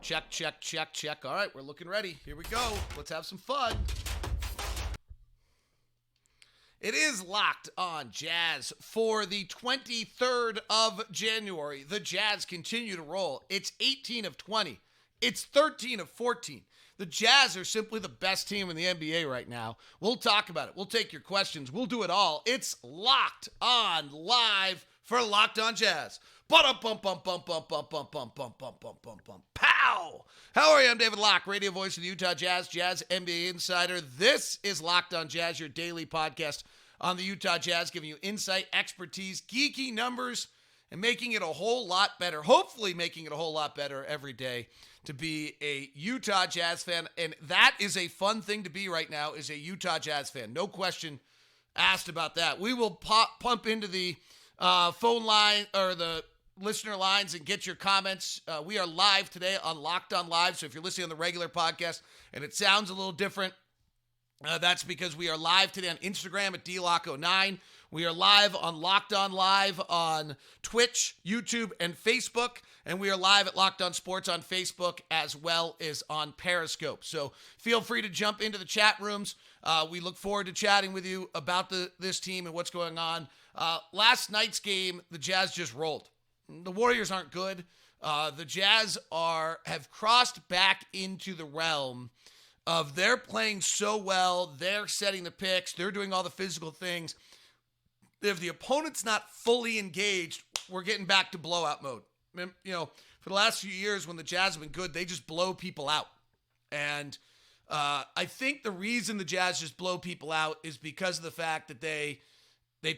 Check, check, check, check. All right, we're looking ready. Here we go. Let's have some fun. It is Locked On Jazz for the 23rd of January. The Jazz continue to roll. It's 18 of 20. It's 13 of 14. The Jazz are simply the best team in the NBA right now. We'll talk about it. We'll take your questions. We'll do it all. It's Locked On Live for Locked On Jazz. Pow! How are you? I'm David Locke, radio voice of the Utah Jazz, Jazz NBA insider. This is Locked On Jazz, your daily podcast on the Utah Jazz, giving you insight, expertise, geeky numbers, and making it a whole lot better. Hopefully making it a whole lot better every day to be a Utah Jazz fan. And that is a fun thing to be right now, is a Utah Jazz fan. No question asked about that. We will pump into the phone line or the listener lines and get your comments. We are live today on Locked On Live. So if you're listening on the regular podcast and it sounds a little different, that's because we are live today on Instagram at DLock09. We are live on Locked On Live on Twitch, YouTube, and Facebook. And we are live at Locked On Sports on Facebook as well as on Periscope. So feel free to jump into the chat rooms. We look forward to chatting with you about this team and what's going on. Last night's game, the Jazz just rolled. The Warriors aren't good. The Jazz have crossed back into the realm of they're playing so well, they're setting the picks, they're doing all the physical things. If the opponent's not fully engaged, we're getting back to blowout mode. You know, for the last few years when the Jazz have been good, they just blow people out. And I think the reason the Jazz just blow people out is because of the fact that they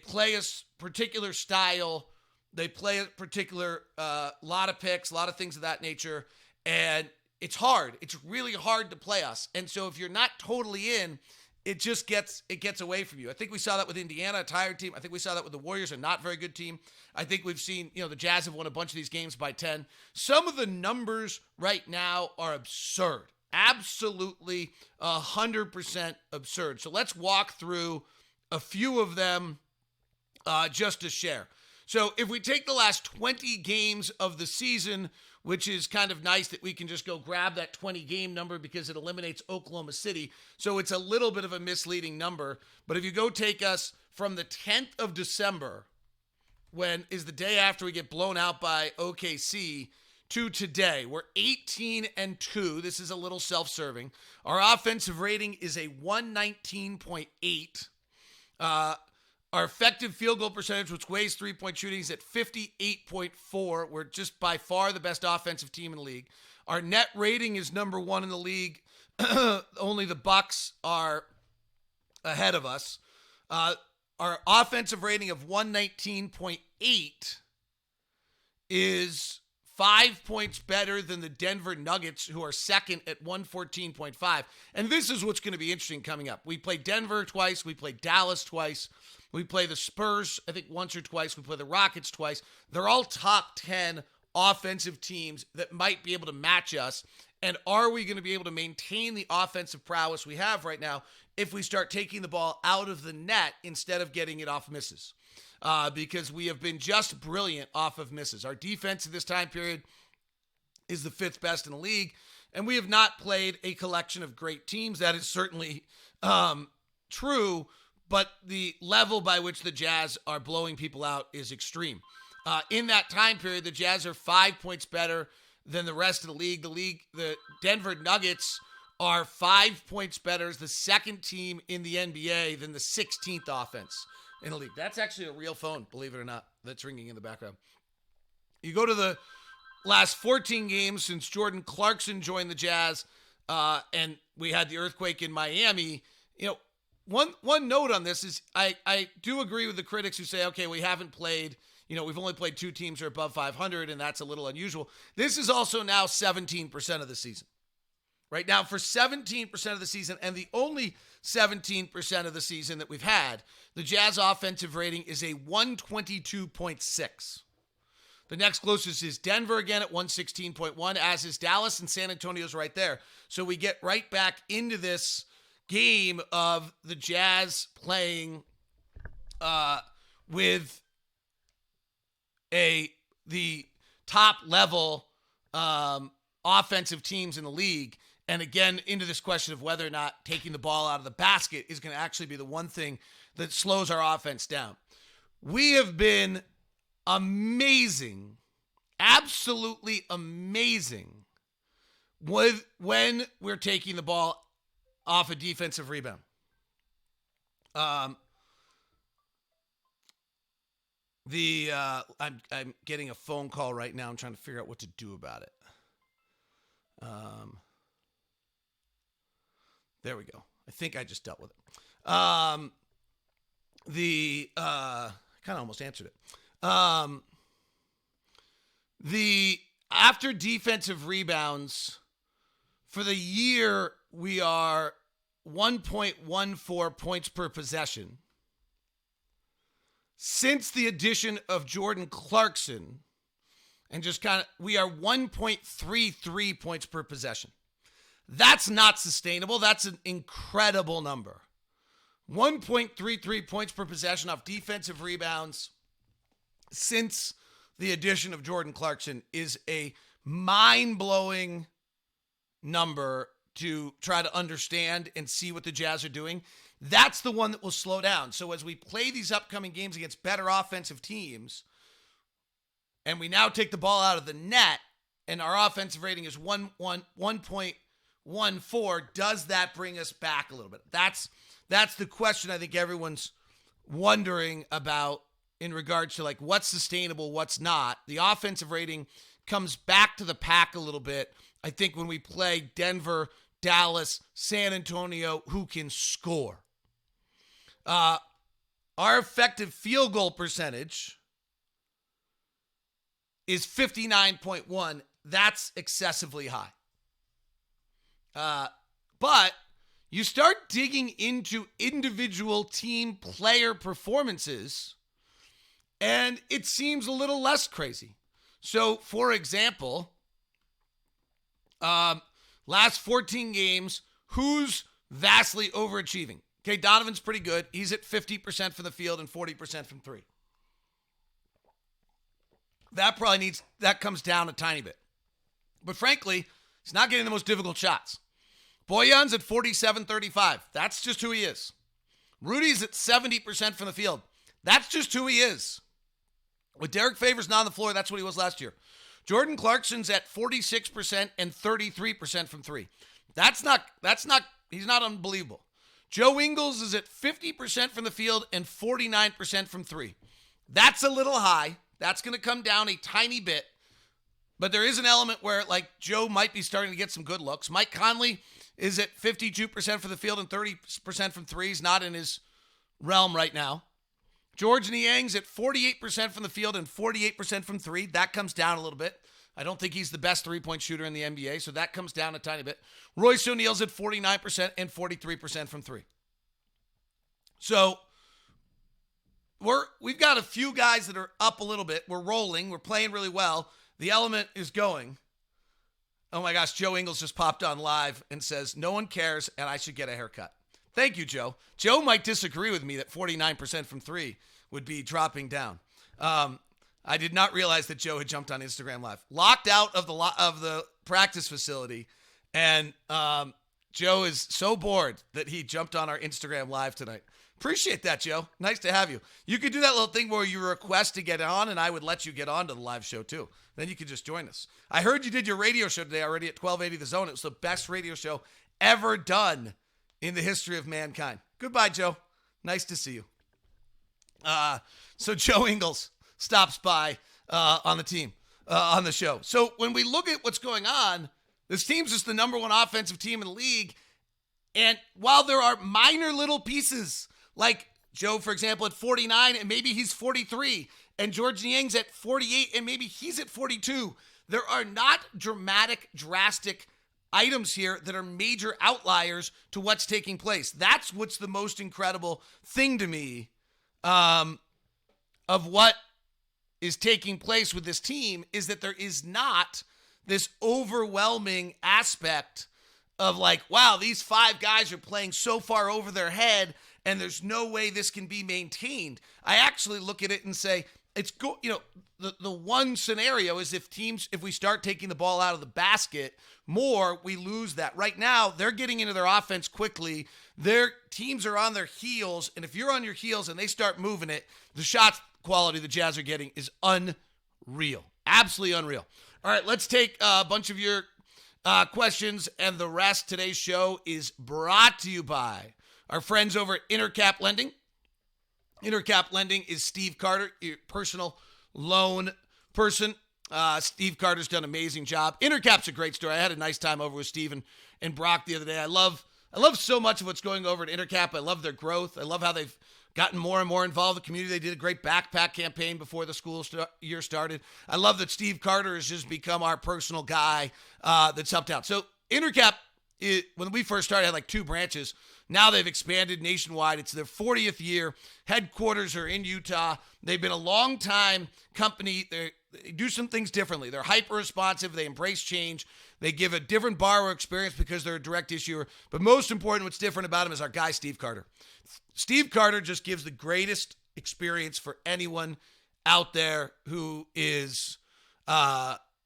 play a particular style. They play a particular lot of picks, a lot of things of that nature, and it's hard. It's really hard to play us. And so if you're not totally in, it gets away from you. I think we saw that with Indiana, a tired team. I think we saw that with the Warriors, a not very good team. I think we've seen, the Jazz have won a bunch of these games by 10. Some of the numbers right now are absurd. Absolutely 100% absurd. So let's walk through a few of them just to share. So if we take the last 20 games of the season, which is kind of nice that we can just go grab that 20-game number because it eliminates Oklahoma City. So it's a little bit of a misleading number. But if you go take us from the 10th of December, when is the day after we get blown out by OKC, to today, we're 18-2. This is a little self-serving. Our offensive rating is a 119.8. Our effective field goal percentage, which weighs three-point shooting, is at 58.4. We're just by far the best offensive team in the league. Our net rating is number one in the league. Only the Bucks are ahead of us. Our offensive rating of 119.8 is 5 points better than the Denver Nuggets, who are second at 114.5. And this is what's going to be interesting coming up. We play Denver twice. We play Dallas twice. We play the Spurs, I think, once or twice. We play the Rockets twice. They're all top 10 offensive teams that might be able to match us. And are we going to be able to maintain the offensive prowess we have right now if we start taking the ball out of the net instead of getting it off misses? Because we have been just brilliant off of misses. Our defense in this time period is the fifth best in the league, and we have not played a collection of great teams. That is certainly true, but the level by which the Jazz are blowing people out is extreme. In that time period, the Jazz are 5 points better than the rest of the league. The Denver Nuggets are 5 points better as the second team in the NBA than the 16th offense in the league. That's actually a real phone, believe it or not, that's ringing in the background. You go to the last 14 games since Jordan Clarkson joined the Jazz, and we had the earthquake in Miami. One note on this is I do agree with the critics who say, okay, we haven't played, we've only played two teams who are above 500, and that's a little unusual. This is also now 17% of the season. Right now, for 17% of the season, and the only 17% of the season that we've had, the Jazz offensive rating is a 122.6. The next closest is Denver again at 116.1, as is Dallas, and San Antonio's right there. So we get right back into this game of the Jazz playing with the top level offensive teams in the league. And again, into this question of whether or not taking the ball out of the basket is going to actually be the one thing that slows our offense down. We have been amazing, absolutely amazing with when we're taking the ball off a defensive rebound. I'm getting a phone call right now. I'm trying to figure out what to do about it. There we go. I think I just dealt with it. I kind of almost answered it. After defensive rebounds for the year, we are 1.14 points per possession. Since the addition of Jordan Clarkson, and we are 1.33 points per possession. That's not sustainable. That's an incredible number. 1.33 points per possession off defensive rebounds since the addition of Jordan Clarkson is a mind-blowing number to try to understand and see what the Jazz are doing. That's the one that will slow down. So as we play these upcoming games against better offensive teams, and we now take the ball out of the net, and our offensive rating is 1.14, does that bring us back a little bit? That's the question I think everyone's wondering about in regards to like what's sustainable, what's not. The offensive rating comes back to the pack a little bit, I think, when we play Denver, Dallas, San Antonio, who can score. Our effective field goal percentage is 59.1. That's excessively high. But you start digging into individual team player performances, and it seems a little less crazy. So, for example, last 14 games, who's vastly overachieving? Okay, Donovan's pretty good. He's at 50% from the field and 40% from three. That comes down a tiny bit. But frankly, he's not getting the most difficult shots. Bojan's at 47-35. That's just who he is. Rudy's at 70% from the field. That's just who he is. With Derek Favors not on the floor, that's what he was last year. Jordan Clarkson's at 46% and 33% from three. He's not unbelievable. Joe Ingles is at 50% from the field and 49% from three. That's a little high. That's going to come down a tiny bit. But there is an element where, like, Joe might be starting to get some good looks. Mike Conley is at 52% for the field and 30% from three. He's not in his realm right now. George Niang's at 48% from the field and 48% from three. That comes down a little bit. I don't think he's the best three-point shooter in the NBA, so that comes down a tiny bit. Royce O'Neal's at 49% and 43% from three. So we've got a few guys that are up a little bit. We're rolling. We're playing really well. The element is going. Oh my gosh, Joe Ingles just popped on live and says, no one cares and I should get a haircut. Thank you, Joe. Joe might disagree with me that 49% from three would be dropping down. I did not realize that Joe had jumped on Instagram Live. Locked out of the practice facility, and Joe is so bored that he jumped on our Instagram Live tonight. Appreciate that, Joe. Nice to have you. You could do that little thing where you request to get on, and I would let you get on to the live show, too. Then you could just join us. I heard you did your radio show today already at 1280 The Zone. It was the best radio show ever done in the history of mankind. Goodbye, Joe. Nice to see you. So Joe Ingles stops by on the team, on the show. So when we look at what's going on, this team's just the number one offensive team in the league. And while there are minor little pieces, like Joe, for example, at 49, and maybe he's 43, and George Niang's at 48, and maybe he's at 42, there are not drastic items here that are major outliers to what's taking place. That's what's the most incredible thing to me of what is taking place with this team, is that there is not this overwhelming aspect of like, wow, these five guys are playing so far over their head and there's no way this can be maintained. I actually look at it and say, it's go. The one scenario is if we start taking the ball out of the basket more, we lose that. Right now, they're getting into their offense quickly. Their teams are on their heels, and if you're on your heels and they start moving it, the shot quality the Jazz are getting is unreal. Absolutely unreal. All right, let's take a bunch of your questions, and the rest. Today's show is brought to you by our friends over at Intercap Lending. Intercap Lending is Steve Carter, your personal loan person. Steve Carter's done an amazing job. Intercap's a great story. I had a nice time over with Steve and Brock the other day. I love so much of what's going over at Intercap. I love their growth. I love how they've gotten more and more involved in the community. They did a great backpack campaign before the school year started. I love that Steve Carter has just become our personal guy that's helped out. So Intercap, when we first started, had like 2 branches. Now they've expanded nationwide. It's their 40th year. Headquarters are in Utah. They've been a long-time company. They do some things differently. They're hyper-responsive. They embrace change. They give a different borrower experience because they're a direct issuer. But most important, what's different about them is our guy, Steve Carter. Steve Carter just gives the greatest experience for anyone out there who is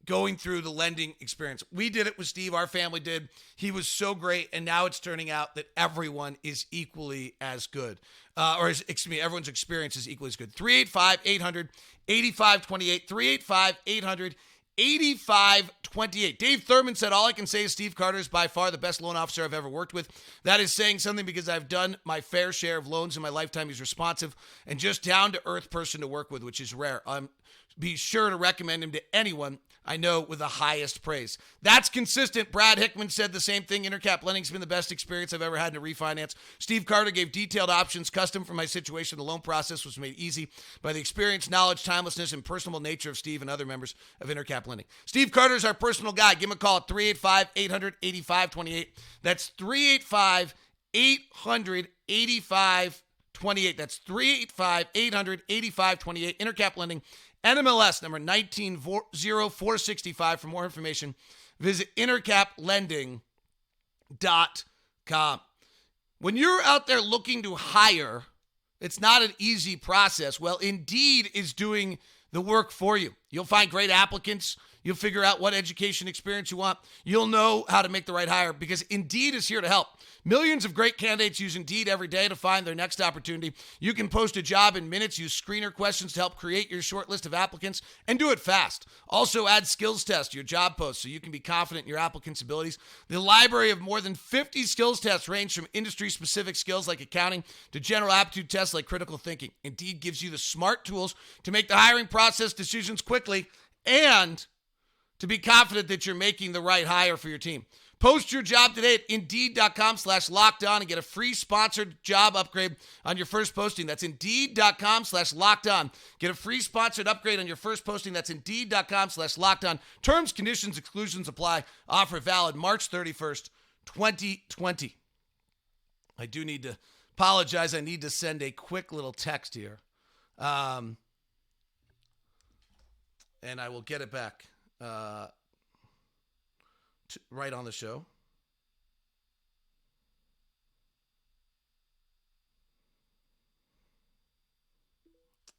going through the lending experience. We did it with Steve. Our family did. He was so great, and now it's turning out that everyone is equally as good. Everyone's experience is equally as good. 385-800-8528. 385-800-8528. Dave Thurman said, all I can say is Steve Carter is by far the best loan officer I've ever worked with. That is saying something because I've done my fair share of loans in my lifetime. He's responsive and just down-to-earth person to work with, which is rare. Be sure to recommend him to anyone I know with the highest praise. That's consistent. Brad Hickman said the same thing. Intercap Lending's been the best experience I've ever had in a refinance. Steve Carter gave detailed options, custom for my situation. The loan process was made easy by the experience, knowledge, timelessness, and personable nature of Steve and other members of Intercap Lending. Steve Carter is our personal guy. Give him a call at 385-800-8528. That's 385-800-8528. That's 385-800-8528. Intercap Lending. NMLS number 190465. For more information, visit intercaplending.com. When you're out there looking to hire, it's not an easy process. Well, Indeed is doing the work for you. You'll find great applicants. You'll figure out what education experience you want. You'll know how to make the right hire because Indeed is here to help. Millions of great candidates use Indeed every day to find their next opportunity. You can post a job in minutes, use screener questions to help create your short list of applicants, and do it fast. Also add skills tests to your job post so you can be confident in your applicant's abilities. The library of more than 50 skills tests range from industry-specific skills like accounting to general aptitude tests like critical thinking. Indeed gives you the smart tools to make the hiring process decisions quickly and to be confident that you're making the right hire for your team. Post your job today at Indeed.com/lockedon and get a free sponsored job upgrade on your first posting. That's Indeed.com/lockedon. Get a free sponsored upgrade on your first posting. That's Indeed.com/lockedon. Terms, conditions, exclusions apply. Offer valid March 31st, 2020. I do need to apologize. I need to send a quick little text here. And I will get it back. Right on the show.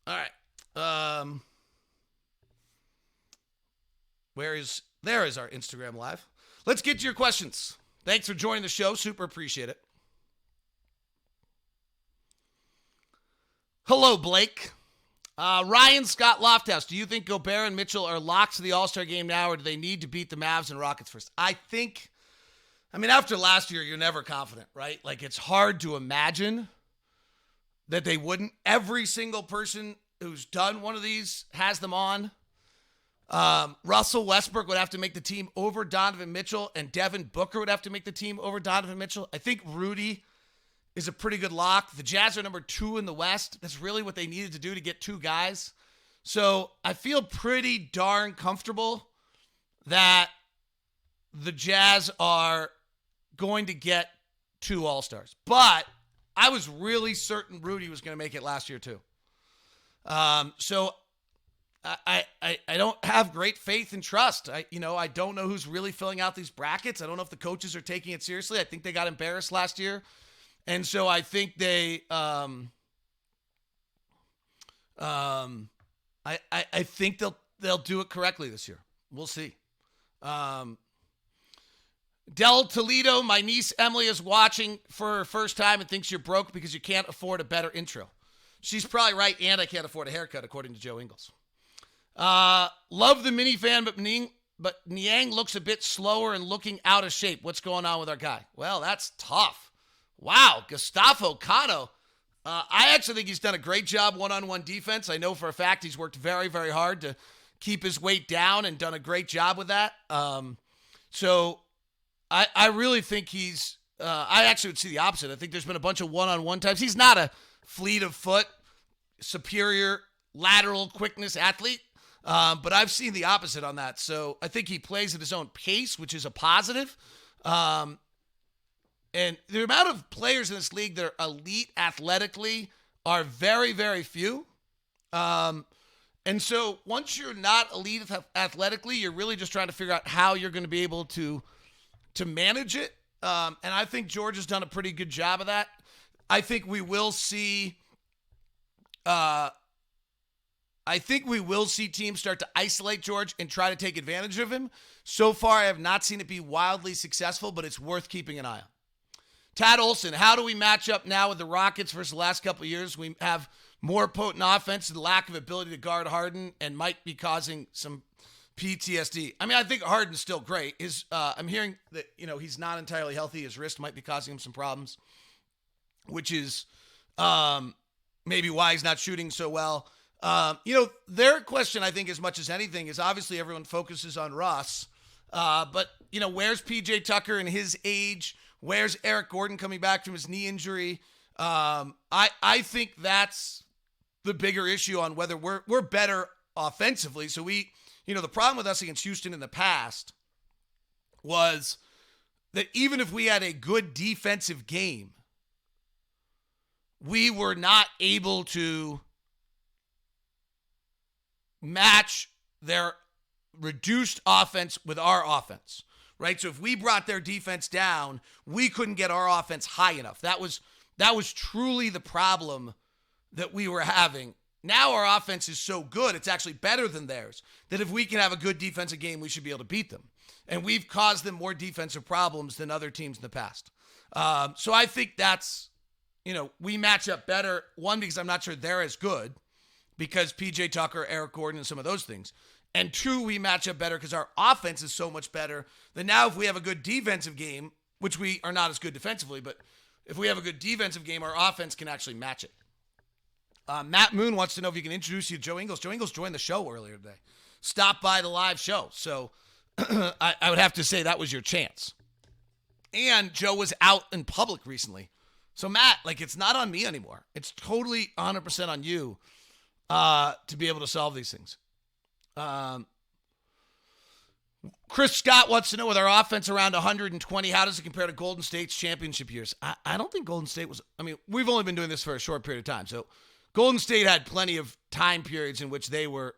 All right. There is our Instagram Live. Let's get to your questions. Thanks for joining the show. Super appreciate it. Hello, Blake. Ryan Scott Lofthouse, do you think Gobert and Mitchell are locks to the All-Star game now, or do they need to beat the Mavs and Rockets first? After last year, you're never confident, right? Like, it's hard to imagine that they wouldn't. Every single person who's done one of these has them on. Russell Westbrook would have to make the team over Donovan Mitchell, and Devin Booker would have to make the team over Donovan Mitchell. I think Rudy is a pretty good lock. The Jazz are number 2 in the West. That's really what they needed to do to get 2 guys. So I feel pretty darn comfortable that the Jazz are going to get 2 All-Stars. But I was really certain Rudy was going to make it last year too. So I don't have great faith and trust. I don't know who's really filling out these brackets. I don't know if the coaches are taking it seriously. I think they got embarrassed last year. And so I think they, I I think they'll do it correctly this year. We'll see. Del Toledo, my niece Emily is watching for her first time and thinks you're broke because you can't afford a better intro. She's probably right, and I can't afford a haircut, according to Joe Ingles. Love the minifan, but Niang looks a bit slower and looking out of shape. What's going on with our guy? Well, that's tough. Wow, Gustavo Cano. I actually think he's done a great job one-on-one defense. I know for a fact he's worked very, very hard to keep his weight down and done a great job with that. So I really think I actually would see the opposite. I think there's been a bunch of one-on-one times. He's not a fleet of foot, superior lateral quickness athlete, but I've seen the opposite on that. So I think he plays at his own pace, which is a positive. And the amount of players in this league that are elite athletically are very, very few. And so once you're not elite athletically, you're really just trying to figure out how you're going to be able to manage it. And I think George has done a pretty good job of that. I think we will see teams start to isolate George and try to take advantage of him. So far, I have not seen it be wildly successful, but it's worth keeping an eye on. Tad Olson, how do we match up now with the Rockets versus the last couple of years? We have more potent offense and lack of ability to guard Harden and might be causing some PTSD. I mean, I think Harden's still great. I'm hearing that, he's not entirely healthy. His wrist might be causing him some problems, which is maybe why he's not shooting so well. Their question, I think, as much as anything, is obviously everyone focuses on Russ. But where's PJ Tucker and his age? Where's Eric Gordon coming back from his knee injury? I think that's the bigger issue on whether we're better offensively. So the problem with us against Houston in the past was that even if we had a good defensive game, we were not able to match their reduced offense with our offense, right? So if we brought their defense down, we couldn't get our offense high enough. That was truly the problem that we were having. Now our offense is so good, it's actually better than theirs, that if we can have a good defensive game, we should be able to beat them. And we've caused them more defensive problems than other teams in the past. So I think that's, we match up better. One, because I'm not sure they're as good, because PJ Tucker, Eric Gordon, and some of those things. And two, we match up better because our offense is so much better that now if we have a good defensive game, which we are not as good defensively, but if we have a good defensive game, our offense can actually match it. Matt Moon wants to know if you can introduce you to Joe Ingles. Joe Ingles joined the show earlier today. Stopped by the live show. So I would have to say that was your chance. And Joe was out in public recently. So Matt, it's not on me anymore. It's totally 100% on you to be able to solve these things. Chris Scott wants to know, with our offense around 120, how does it compare to Golden State's championship years? I don't think Golden State was, we've only been doing this for a short period of time. So Golden State had plenty of time periods in which they were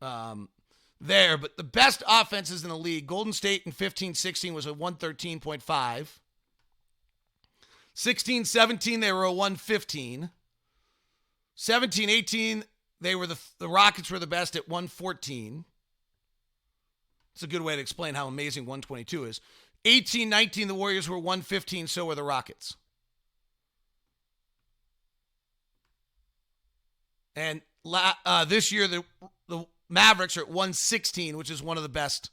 there, but the best offenses in the league, Golden State in 15-16 was a 113.5. 16-17, they were a 115. 17-18, the Rockets were the best at 114. It's a good way to explain how amazing 122 is. 18-19, the Warriors were 115, so were the Rockets. And this year, the Mavericks are at 116, which is one of the best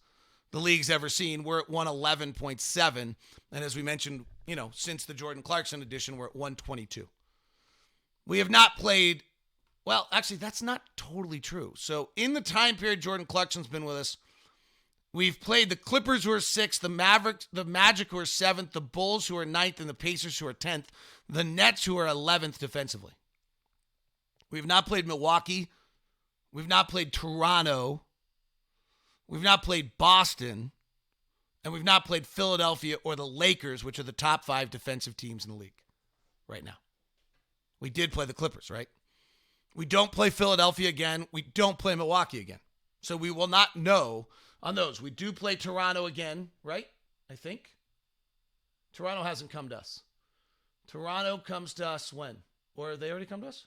the league's ever seen. We're at 111.7. And as we mentioned, since the Jordan Clarkson edition, we're at 122. We have not played, well, actually, that's not totally true. So in the time period Jordan Clarkson's been with us, we've played the Clippers, who are 6th, the Mavericks, the Magic, who are 7th, the Bulls, who are 9th, and the Pacers, who are 10th, the Nets, who are 11th defensively. We've not played Milwaukee. We've not played Toronto. We've not played Boston. And we've not played Philadelphia or the Lakers, which are the top 5 defensive teams in the league right now. We did play the Clippers, right? We don't play Philadelphia again. We don't play Milwaukee again. So we will not know on those. We do play Toronto again, right? I think. Toronto hasn't come to us. Toronto comes to us when? Or they already come to us?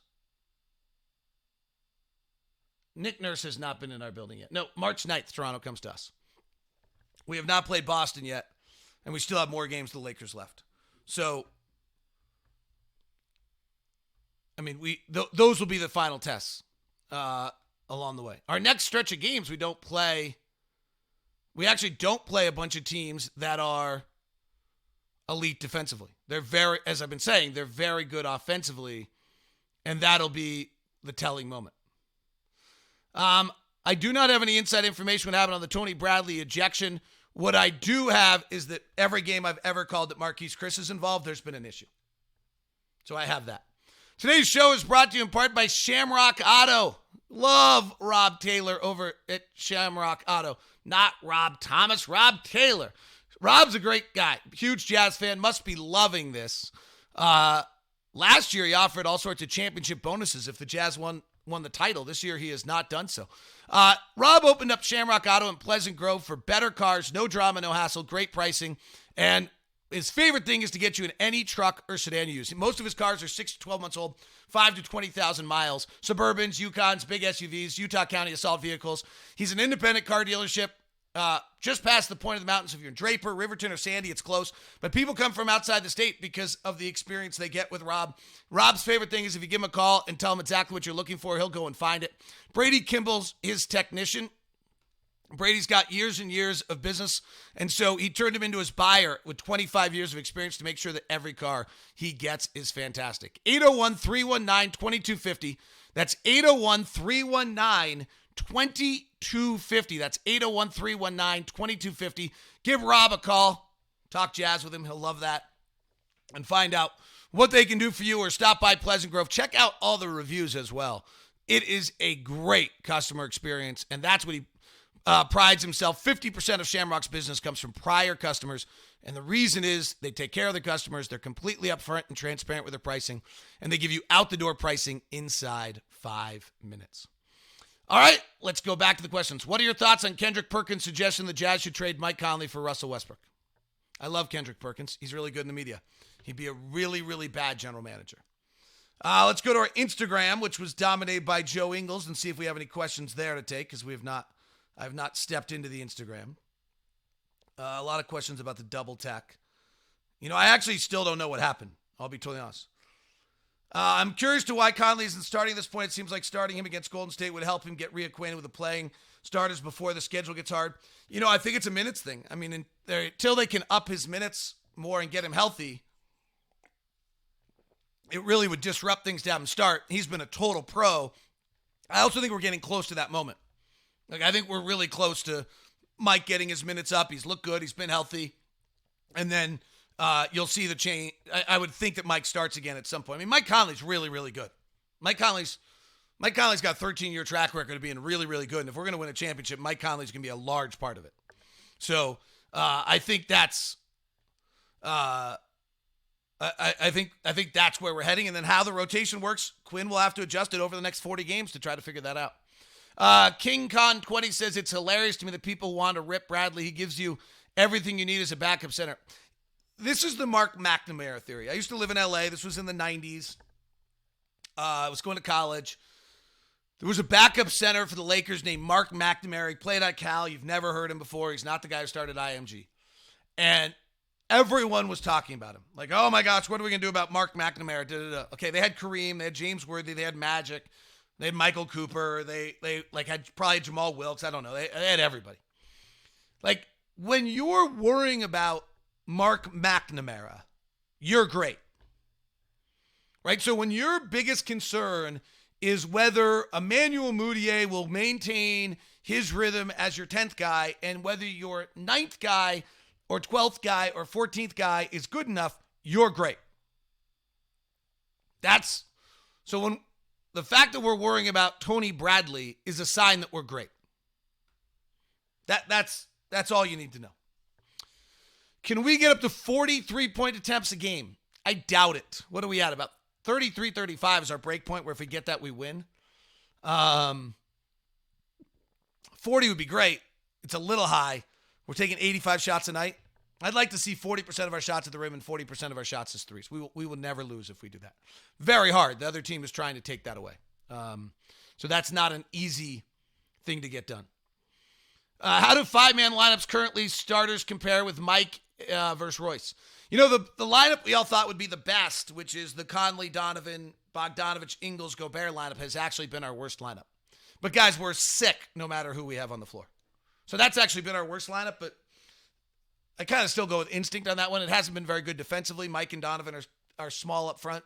Nick Nurse has not been in our building yet. No, March 9th, Toronto comes to us. We have not played Boston yet, and we still have more games the Lakers left. So, I mean, those will be the final tests along the way. Our next stretch of games, we actually don't play a bunch of teams that are elite defensively. They're very, as I've been saying, they're very good offensively, and that'll be the telling moment. I do not have any inside information what happened on the Tony Bradley ejection. What I do have is that every game I've ever called that Marquise Chris is involved, there's been an issue. So I have that. Today's show is brought to you in part by Shamrock Auto. Love Rob Taylor over at Shamrock Auto. Not Rob Thomas, Rob Taylor. Rob's a great guy. Huge Jazz fan. Must be loving this. Last year, he offered all sorts of championship bonuses if the Jazz won the title. This year, he has not done so. Rob opened up Shamrock Auto in Pleasant Grove for better cars, no drama, no hassle, great pricing, and his favorite thing is to get you in any truck or sedan you use. Most of his cars are 6 to 12 months old, 5 to 20,000 miles. Suburbans, Yukons, big SUVs, Utah County assault vehicles. He's an independent car dealership. Just past the point of the mountains. If you're in Draper, Riverton, or Sandy, it's close. But people come from outside the state because of the experience they get with Rob. Rob's favorite thing is if you give him a call and tell him exactly what you're looking for, he'll go and find it. Brady Kimball's his technician. Brady's got years and years of business, and so he turned him into his buyer with 25 years of experience to make sure that every car he gets is fantastic. 801-319-2250. That's 801-319-2250. That's 801-319-2250. Give Rob a call. Talk Jazz with him. He'll love that. And find out what they can do for you, or stop by Pleasant Grove. Check out all the reviews as well. It is a great customer experience, and that's what he prides himself. 50% of Shamrock's business comes from prior customers, and the reason is they take care of the customers. They're completely upfront and transparent with their pricing, and they give you out-the-door pricing inside 5 minutes. All right, let's go back to the questions. What are your thoughts on Kendrick Perkins' suggestion the Jazz should trade Mike Conley for Russell Westbrook? I love Kendrick Perkins. He's really good in the media. He'd be a really, really bad general manager. Let's go to our Instagram, which was dominated by Joe Ingles, and see if we have any questions there to take, because I've not stepped into the Instagram. A lot of questions about the double tech. I actually still don't know what happened. I'll be totally honest. I'm curious to why Conley isn't starting at this point. It seems like starting him against Golden State would help him get reacquainted with the playing starters before the schedule gets hard. I think it's a minutes thing. I mean, until they can up his minutes more and get him healthy, it really would disrupt things to have him start. He's been a total pro. I also think we're getting close to that moment. I think we're really close to Mike getting his minutes up. He's looked good. He's been healthy. And then you'll see the change. I would think that Mike starts again at some point. I mean, Mike Conley's really, really good. Mike Conley's got a 13-year track record of being really, really good. And if we're going to win a championship, Mike Conley's going to be a large part of it. So I think that's I think that's where we're heading. And then how the rotation works, Quinn will have to adjust it over the next 40 games to try to figure that out. King Con 20 says it's hilarious to me that people want to rip Bradley. He gives you everything you need as a backup center. This is the Mark McNamara theory. I used to live in LA. This was in the 90s. I was going to college. There was a backup center for the Lakers named Mark McNamara. He played at Cal. You've never heard him before. He's not the guy who started IMG. And everyone was talking about him. Like, oh my gosh, what are we going to do about Mark McNamara? Da-da-da. Okay, they had Kareem. They had James Worthy. They had Magic. They had Michael Cooper. They had probably Jamal Wilkes. I don't know. They had everybody. Like, when you're worrying about Mark McNamara, you're great. Right? So when your biggest concern is whether Emmanuel Mudiay will maintain his rhythm as your 10th guy, and whether your 9th guy or 12th guy or 14th guy is good enough, you're great. So when the fact that we're worrying about Tony Bradley is a sign that we're great. That's all you need to know. Can we get up to 40 3-point attempts a game? I doubt it. What are we at? About 33, 35 is our break point, where if we get that, we win. 40 would be great. It's a little high. We're taking 85 shots a night. I'd like to see 40% of our shots at the rim and 40% of our shots as threes. We will never lose if we do that. Very hard. The other team is trying to take that away. So that's not an easy thing to get done. How do five-man lineups currently starters compare with Mike versus Royce? You know, the lineup we all thought would be the best, which is the Conley, Donovan, Bogdanovich, Ingles, Gobert lineup, has actually been our worst lineup. But guys, we're sick no matter who we have on the floor. So that's actually been our worst lineup, but I kind of still go with instinct on that one. It hasn't been very good defensively. Mike and Donovan are small up front.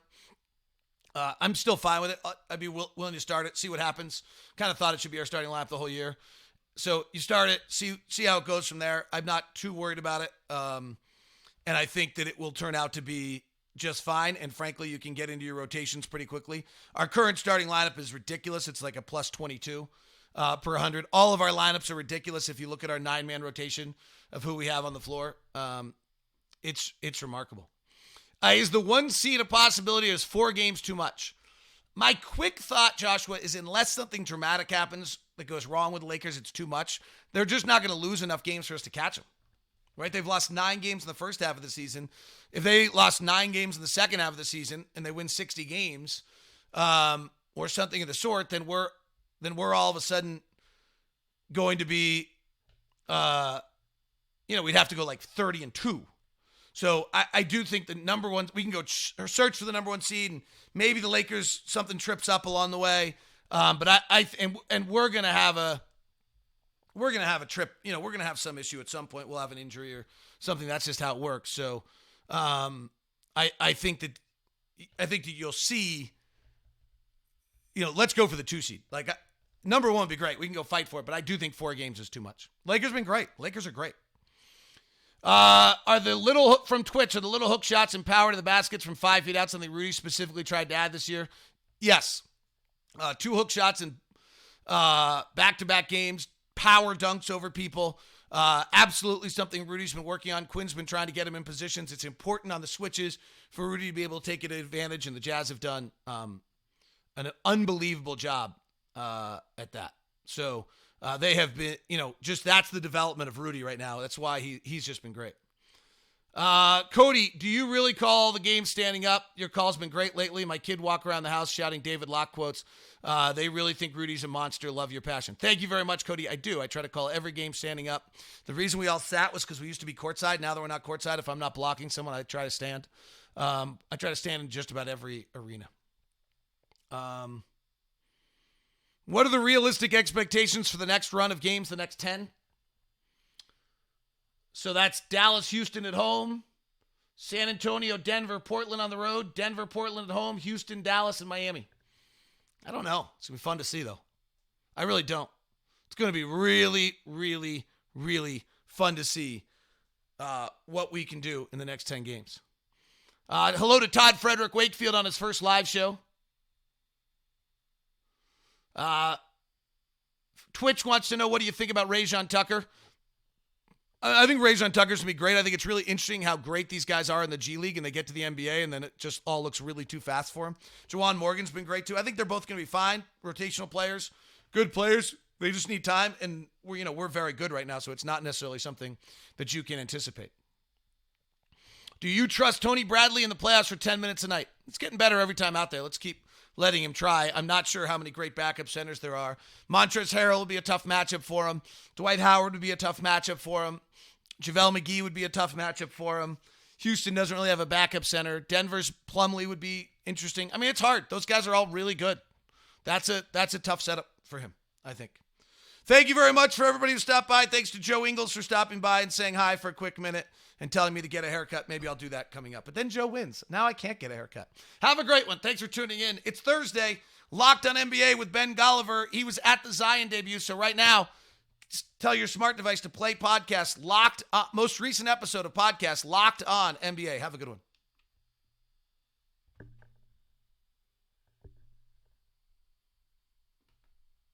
I'm still fine with it. I'd be willing to start it, see what happens. Kind of thought it should be our starting lineup the whole year. So you start it, see how it goes from there. I'm not too worried about it. And I think that it will turn out to be just fine. And frankly, you can get into your rotations pretty quickly. Our current starting lineup is ridiculous. It's like a plus 22 per 100. All of our lineups are ridiculous. If you look at our 9-man rotation of who we have on the floor, it's remarkable. Is the 1 seed a possibility, or is 4 games too much? My quick thought, Joshua, is unless something dramatic happens that goes wrong with the Lakers, it's too much. They're just not going to lose enough games for us to catch them. Right? They've lost 9 games in the first half of the season. If they lost 9 games in the second half of the season and they win 60 games or something of the sort, then we're all of a sudden going to be, we'd have to go like 30-2. So I do think the number one, we can go search for the number 1 seed, and maybe the Lakers, something trips up along the way. But we're going to have a trip, we're going to have some issue at some point. We'll have an injury or something. That's just how it works. So I think that you'll see, let's go for the 2 seed. Like number 1 would be great. We can go fight for it, but I do think 4 games is too much. Lakers been great. Lakers are great. Are the little hook shots and power to the baskets from 5 feet out something Rudy specifically tried to add this year? Yes. 2 hook shots in back-to-back games, power dunks over people. Absolutely something Rudy's been working on. Quinn's been trying to get him in positions. It's important on the switches for Rudy to be able to take advantage, and the Jazz have done an unbelievable job at that. So they have been, just that's the development of Rudy right now. That's why he's just been great. Cody, do you really call the game standing up? Your call's been great lately. My kid walk around the house shouting David Locke quotes. They really think Rudy's a monster. Love your passion. Thank you very much, Cody. I do. I try to call every game standing up. The reason we all sat was because we used to be courtside. Now that we're not courtside, if I'm not blocking someone, I try to stand. I try to stand in just about every arena. What are the realistic expectations for the next run of games, the next 10? So that's Dallas, Houston at home, San Antonio, Denver, Portland on the road, Denver, Portland at home, Houston, Dallas, and Miami. I don't know. It's going to be fun to see, though. I really don't. It's going to be really, really, really fun to see what we can do in the next 10 games. Hello to Todd Frederick Wakefield on his first live show. Twitch wants to know, what do you think about Rajon Tucker? I think Rajon Tucker's going to be great. I think it's really interesting how great these guys are in the G League, and they get to the NBA, and then it just all looks really too fast for him. Juwan Morgan's been great, too. I think they're both going to be fine. Rotational players, good players. They just need time, and we're very good right now, so it's not necessarily something that you can anticipate. Do you trust Tony Bradley in the playoffs for 10 minutes a night? It's getting better every time out there. Let's keep letting him try. I'm not sure how many great backup centers there are. Montrezl Harrell will be a tough matchup for him. Dwight Howard would be a tough matchup for him. JaVale McGee would be a tough matchup for him. Houston doesn't really have a backup center. Denver's Plumlee would be interesting. I mean, it's hard. Those guys are all really good. That's a tough setup for him, I think. Thank you very much for everybody who stopped by. Thanks to Joe Ingles for stopping by and saying hi for a quick minute and telling me to get a haircut. Maybe I'll do that coming up. But then Joe wins. Now I can't get a haircut. Have a great one. Thanks for tuning in. It's Thursday. Locked on NBA with Ben Golliver. He was at the Zion debut. So right now, tell your smart device to play podcast Locked, most recent episode of podcast Locked on NBA. Have a good one.